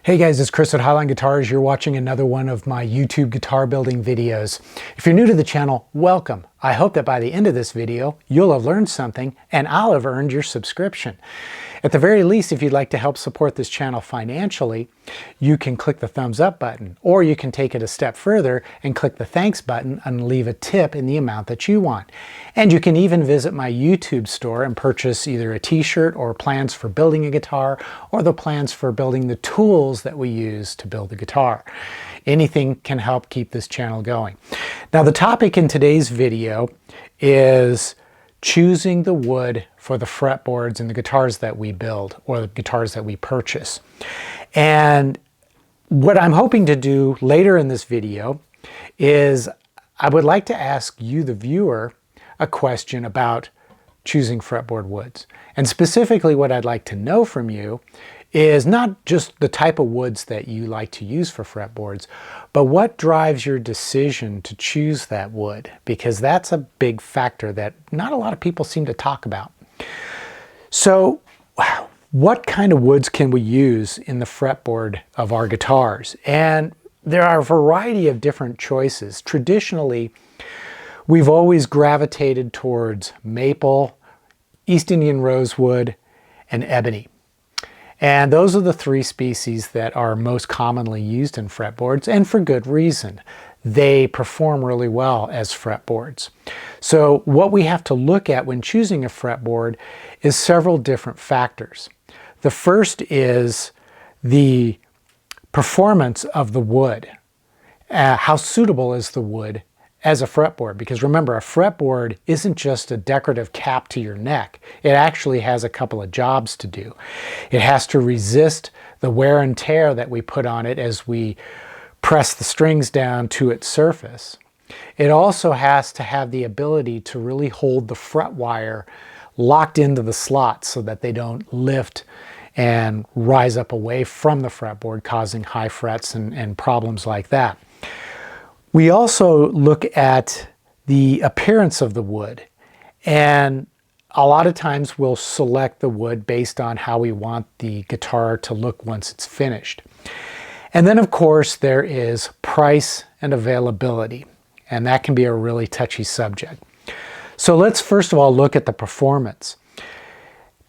Hey guys, it's Chris at Highline Guitars. You're watching another one of my YouTube guitar building videos. If you're new to the channel, welcome. I hope that by the end of this video, you'll have learned something and I'll have earned your subscription. At the very least, if you'd like to help support this channel financially, you can click the thumbs up button, or you can take it a step further and click the thanks button and leave a tip in the amount that you want. And you can even visit my YouTube store and purchase either a t-shirt or plans for building a guitar, or the plans for building the tools that we use to build a guitar. Anything can help keep this channel going. Now, the topic in today's video is choosing the wood for the fretboards and the guitars that we build or the guitars that we purchase. And what I'm hoping to do later in this video is I would like to ask you, the viewer, a question about choosing fretboard woods. And specifically what I'd like to know from you is not just the type of woods that you like to use for fretboards, but what drives your decision to choose that wood, because that's a big factor that not a lot of people seem to talk about. So what kind of woods can we use in the fretboard of our guitars? And there are a variety of different choices. Traditionally, we've always gravitated towards maple, East Indian rosewood, and ebony. And those are the three species that are most commonly used in fretboards, and for good reason. They perform really well as fretboards. So what we have to look at when choosing a fretboard is several different factors. The first is the performance of the wood. How suitable is the wood as a fretboard? Because remember, a fretboard isn't just a decorative cap to your neck. It actually has a couple of jobs to do. It has to resist the wear and tear that we put on it as we press the strings down to its surface. It also has to have the ability to really hold the fret wire locked into the slots so that they don't lift and rise up away from the fretboard, causing high frets and problems like that. We also look at the appearance of the wood, and a lot of times we'll select the wood based on how we want the guitar to look once it's finished. And then of course there is price and availability, and that can be a really touchy subject. So let's first of all look at the performance.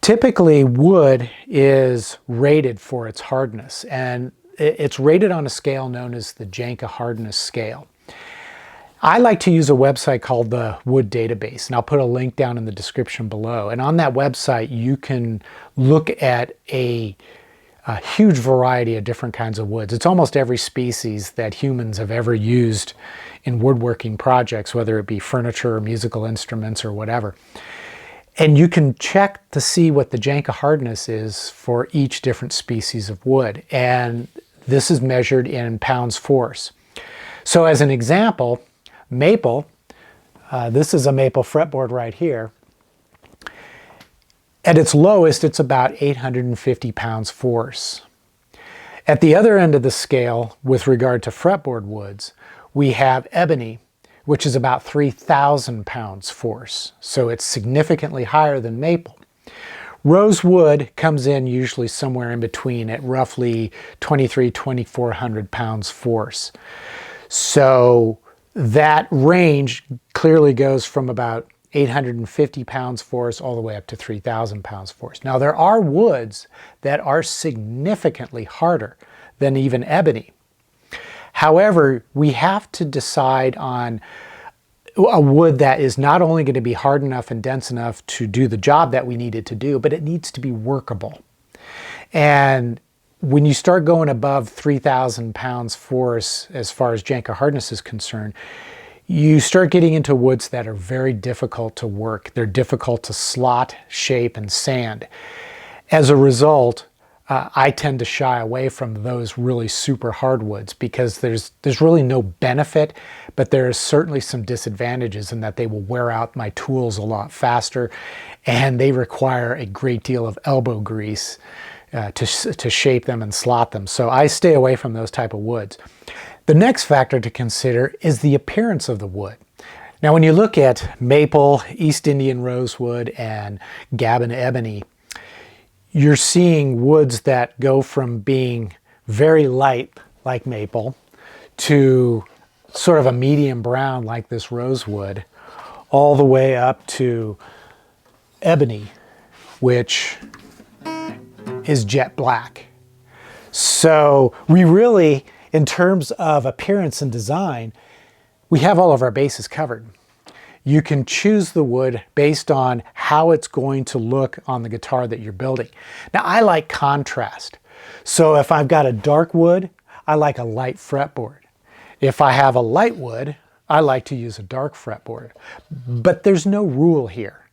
Typically wood is rated for its hardness, and it's rated on a scale known as the Janka hardness scale. I like to use a website called the Wood Database, and I'll put a link down in the description below. And on that website, you can look at a huge variety of different kinds of woods. It's almost every species that humans have ever used in woodworking projects, whether it be furniture or musical instruments or whatever. And you can check to see what the Janka hardness is for each different species of wood. And this is measured in pounds force. So as an example, maple, this is a maple fretboard right here. At its lowest, it's about 850 pounds force. At the other end of the scale, with regard to fretboard woods, we have ebony, which is about 3,000 pounds force. So it's significantly higher than maple. Rosewood comes in usually somewhere in between at roughly 2,400 pounds force. So that range clearly goes from about 850 pounds force all the way up to 3,000 pounds force. Now there are woods that are significantly harder than even ebony. However, we have to decide on a wood that is not only going to be hard enough and dense enough to do the job that we need it to do, but it needs to be workable. And when you start going above 3,000 pounds force, as far as Janka hardness is concerned, you start getting into woods that are very difficult to work. They're difficult to slot, shape, and sand. As a result, I tend to shy away from those really super hardwoods because there's really no benefit, but there is certainly some disadvantages in that they will wear out my tools a lot faster, and they require a great deal of elbow grease to shape them and slot them. So I stay away from those type of woods. The next factor to consider is the appearance of the wood. Now when you look at maple, East Indian rosewood, and Gabon ebony, you're seeing woods that go from being very light like maple to sort of a medium brown like this rosewood, all the way up to ebony, which is jet black. So we really, in terms of appearance and design, we have all of our bases covered. You can choose the wood based on how it's going to look on the guitar that you're building. Now, I like contrast. So if I've got a dark wood, I like a light fretboard. If I have a light wood, I like to use a dark fretboard. But there's no rule here.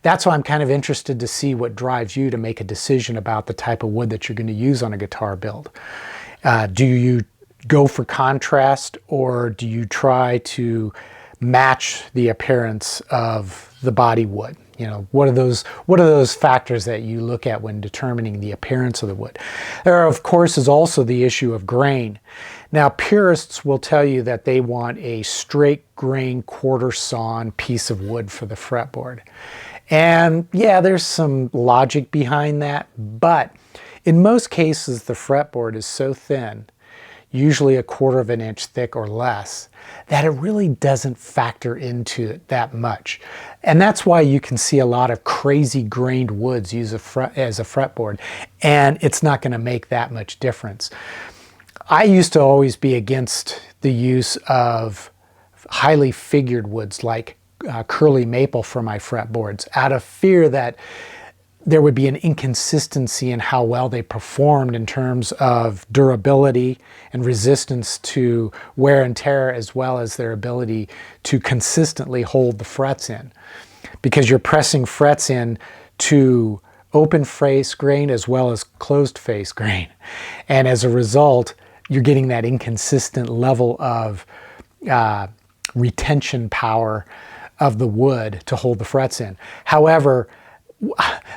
That's why I'm kind of interested to see what drives you to make a decision about the type of wood that you're going to use on a guitar build. Do you go for contrast, or do you try to match the appearance of the body wood? You know, what are those factors that you look at when determining the appearance of the wood? There, of course, is also the issue of grain. Now, purists will tell you that they want a straight grain quarter sawn piece of wood for the fretboard. And yeah, there's some logic behind that, but in most cases, the fretboard is so thin, usually 1/4 of an inch thick or less, that it really doesn't factor into it that much. And that's why you can see a lot of crazy grained woods used as a fretboard, and it's not going to make that much difference. I used to always be against the use of highly figured woods like curly maple for my fretboards, out of fear that there would be an inconsistency in how well they performed in terms of durability and resistance to wear and tear, as well as their ability to consistently hold the frets in. Because you're pressing frets in to open face grain as well as closed face grain. And as a result, you're getting that inconsistent level of retention power of the wood to hold the frets in. However,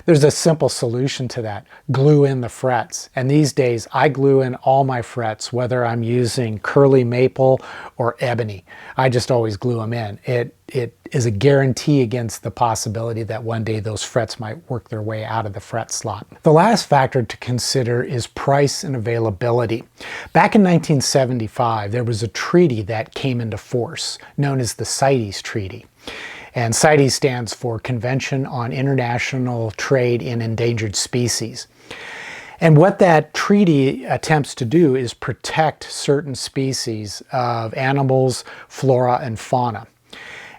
there's a simple solution to that. Glue in the frets. And these days I glue in all my frets, whether I'm using curly maple or ebony. I just always glue them in. It is a guarantee against the possibility that one day those frets might work their way out of the fret slot. The last factor to consider is price and availability. Back in 1975, there was a treaty that came into force known as the CITES Treaty. And CITES stands for Convention on International Trade in Endangered Species. And what that treaty attempts to do is protect certain species of animals, flora, and fauna.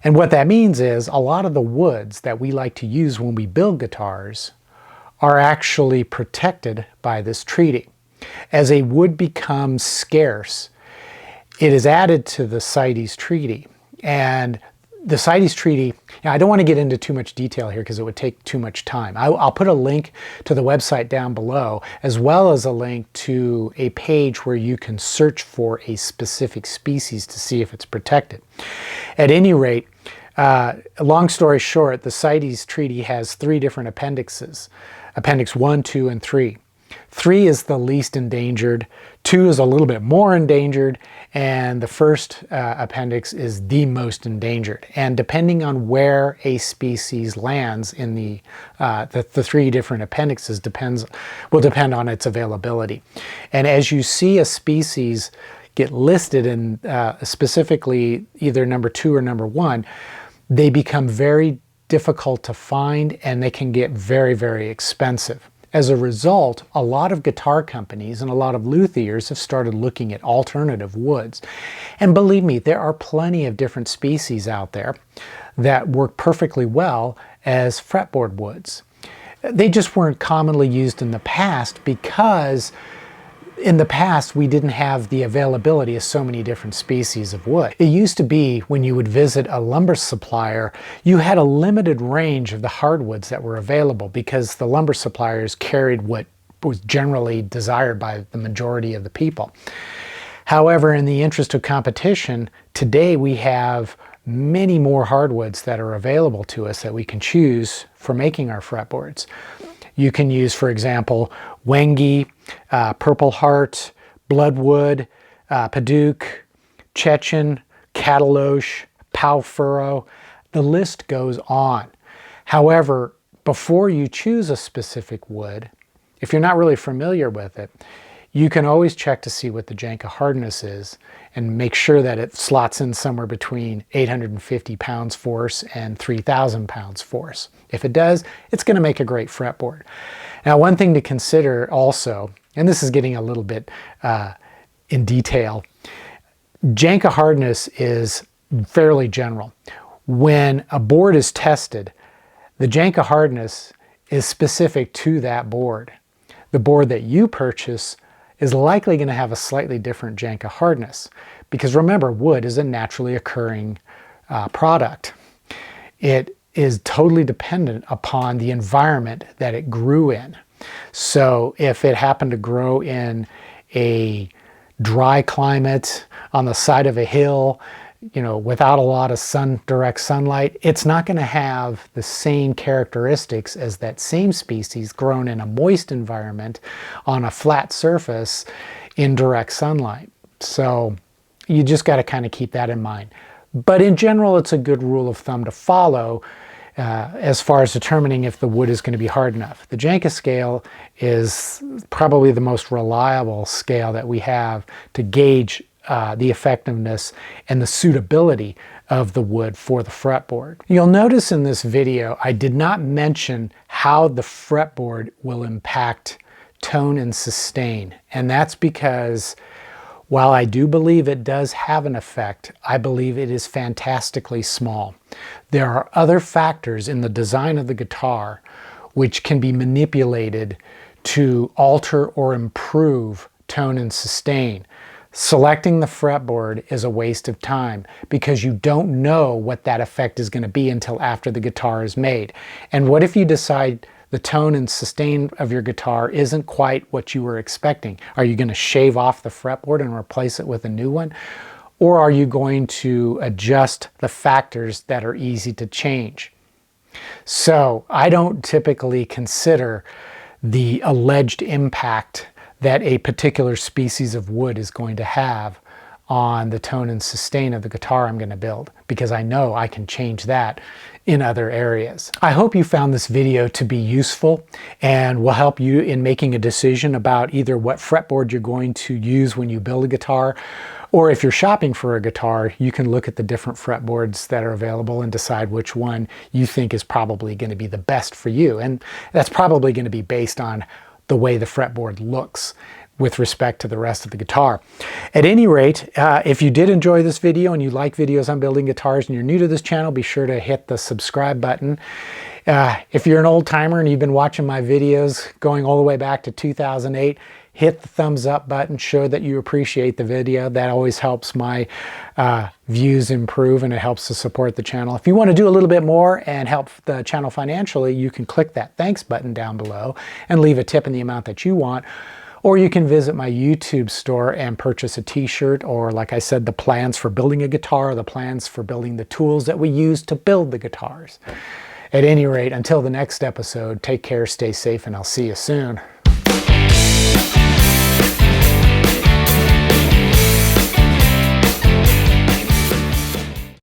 And what that means is a lot of the woods that we like to use when we build guitars are actually protected by this treaty. As a wood becomes scarce, it is added to the CITES Treaty. And the CITES Treaty, I don't want to get into too much detail here because it would take too much time. I'll put a link to the website down below, as well as a link to a page where you can search for a specific species to see if it's protected. At any rate, long story short, the CITES Treaty has 3 different appendixes. Appendix 1, 2, and 3. 3 is the least endangered, 2 is a little bit more endangered, and the first appendix is the most endangered. And depending on where a species lands in the 3 different appendixes will depend on its availability. And as you see a species get listed in specifically either number 2 or number 1, they become very difficult to find, and they can get very, very expensive. As a result, a lot of guitar companies and a lot of luthiers have started looking at alternative woods. And believe me, there are plenty of different species out there that work perfectly well as fretboard woods. They just weren't commonly used in the past because in the past we didn't have the availability of so many different species of wood. It used to be when you would visit a lumber supplier, you had a limited range of the hardwoods that were available because the lumber suppliers carried what was generally desired by the majority of the people. However, in the interest of competition, today we have many more hardwoods that are available to us that we can choose for making our fretboards. You can use, for example, Wengi, Purple Heart, Bloodwood, Paduke, Chechen, Cataloche, Pau Furrow. The list goes on. However, before you choose a specific wood, if you're not really familiar with it, you can always check to see what the Janka hardness is and make sure that it slots in somewhere between 850 pounds force and 3,000 pounds force. If it does, it's going to make a great fretboard. Now, one thing to consider also, and this is getting a little bit in detail, Janka hardness is fairly general. When a board is tested, the Janka hardness is specific to that board. The board that you purchase is likely going to have a slightly different Janka hardness, because remember, wood is a naturally occurring product. It is totally dependent upon the environment that it grew in. So if it happened to grow in a dry climate on the side of a hill, without a lot of direct sunlight, it's not going to have the same characteristics as that same species grown in a moist environment on a flat surface in direct sunlight. So you just got to kind of keep that in mind. But in general, it's a good rule of thumb to follow as far as determining if the wood is going to be hard enough. The Janka scale is probably the most reliable scale that we have to gauge the effectiveness and the suitability of the wood for the fretboard. You'll notice in this video I did not mention how the fretboard will impact tone and sustain, and that's because while I do believe it does have an effect, I believe it is fantastically small. There are other factors in the design of the guitar which can be manipulated to alter or improve tone and sustain. Selecting the fretboard is a waste of time because you don't know what that effect is going to be until after the guitar is made. And what if you decide the tone and sustain of your guitar isn't quite what you were expecting? Are you going to shave off the fretboard and replace it with a new one? Or are you going to adjust the factors that are easy to change? So I don't typically consider the alleged impact that a particular species of wood is going to have on the tone and sustain of the guitar I'm going to build, because I know I can change that in other areas. I hope you found this video to be useful and will help you in making a decision about either what fretboard you're going to use when you build a guitar, or if you're shopping for a guitar, you can look at the different fretboards that are available and decide which one you think is probably going to be the best for you. And that's probably going to be based on the way the fretboard looks with respect to the rest of the guitar. At any rate, if you did enjoy this video and you like videos on building guitars and you're new to this channel, be sure to hit the subscribe button. If you're an old timer and you've been watching my videos going all the way back to 2008, hit the thumbs up button, show that you appreciate the video. That always helps my views improve and it helps to support the channel. If you want to do a little bit more and help the channel financially, you can click that thanks button down below and leave a tip in the amount that you want. Or you can visit my YouTube store and purchase a t-shirt, or like I said, the plans for building a guitar, or the plans for building the tools that we use to build the guitars. At any rate, until the next episode, take care, stay safe, and I'll see you soon.